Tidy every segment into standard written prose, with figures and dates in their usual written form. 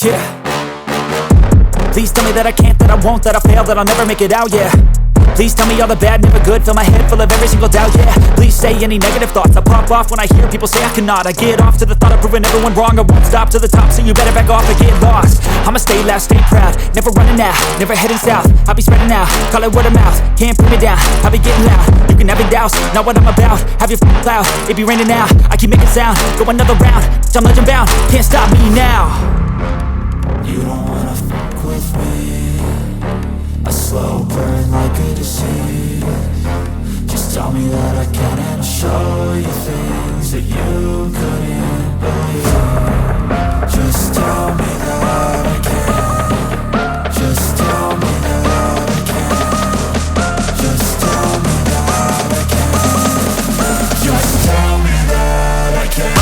yeah. Please tell me that I can't, that I won't, that I'll fail, that I'll never make it out, yeah. Please tell me all the bad, never good. Fill my head full of every single doubt, yeah. Please say any negative thoughts. I pop off when I hear people say I cannot. I get off to the thought of proving everyone wrong. I won't stop to the top, so you better back off or get lost. I'ma stay loud, stay proud, never running out, never heading south. I'll be spreading out, call it word of mouth. Can't put me down, I'll be getting loud. You can have it douse, not what I'm about. Have your cloud, it be raining now. I keep making sound, go another round. I'm legend bound, can't stop me now. You don't wanna fuck with me. A slow burn like a disease. Just tell me that I can and I'll show you things that you couldn't believe. Just tell me that I can. Just tell me that I can. Just tell me that I can. Just tell me that I can.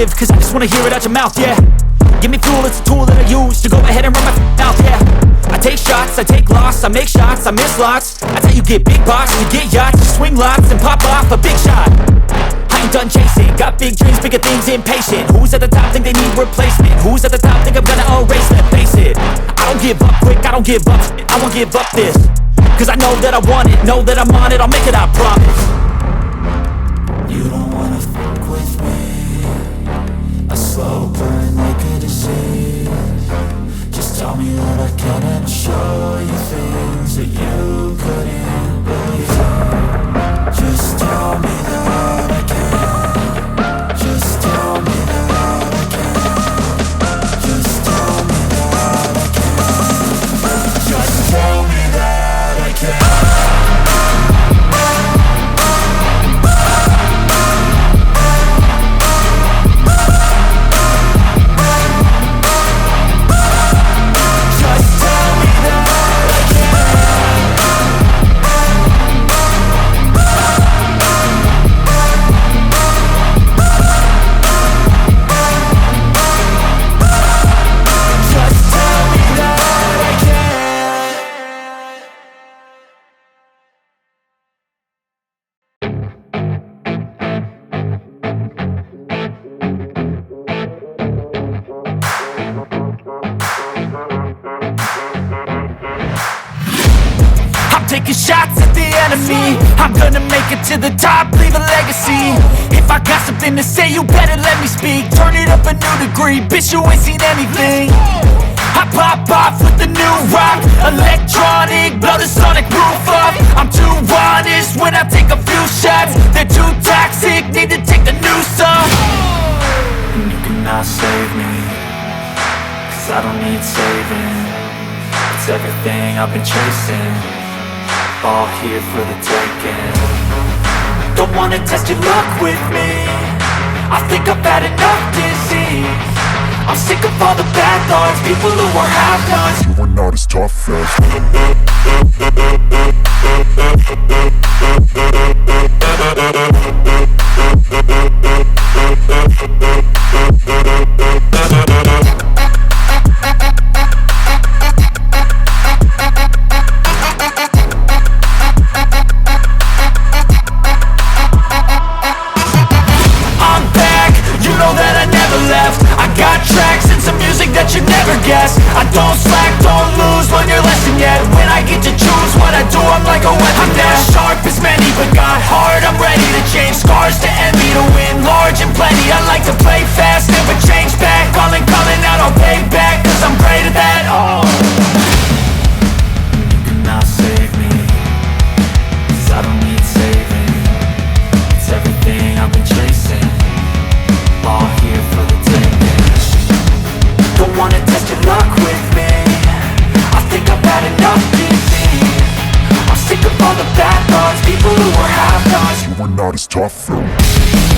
Cause I just wanna hear it out your mouth, yeah. Give me fuel, it's a tool that I use to go ahead and run my mouth, yeah. I take shots, I take loss, I make shots, I miss lots. That's how you get big box, you get yachts, you swing lots and pop off a big shot. I ain't done chasing, got big dreams, bigger things, impatient. Who's at the top think they need replacement? Who's at the top think I'm gonna erase them? Face it, I don't give up quick, I don't give up, I won't give up this. Cause I know that I want it, know that I'm on it, I'll make it, I promise. You don't wanna fuck with me. A slow burn like a disease. Just tell me that I can and I'll show you things that you couldn't believe. Just tell me that I can. Just tell me that I can. Just tell me that I can. Just tell me that I can. Taking shots at the enemy. I'm gonna make it to the top, leave a legacy. If I got something to say, you better let me speak. Turn it up a new degree, bitch, you ain't seen anything. I pop off with the new rock, electronic, blow the sonic roof up. I'm too honest when I take a few shots. They're too toxic, need to take the noose off. And you cannot save me, cause I don't need saving. It's everything I've been chasing, all here for the taking. Don't wanna test your luck with me, I think I've had enough disease. I'm sick of all the bad thoughts, people who are half-nots. You were not as tough as I don't slack, don't lose, learn your lesson yet. When I get to choose what I do, I'm like a weapon. I'm not sharp as many, but got hard, I'm ready to change. Scars to envy, to win large and plenty. I like to play fast, never change back. Calling out, I'll pay back, cause I'm great at that. Oh, you cannot save me, cause I don't need saving. It's everything I've been chasing, all here for the taking. don't wanna test your luck with me, I think I've had enough disease. I'm sick of all the bad thoughts, people who are half-nots. you were not as tough though.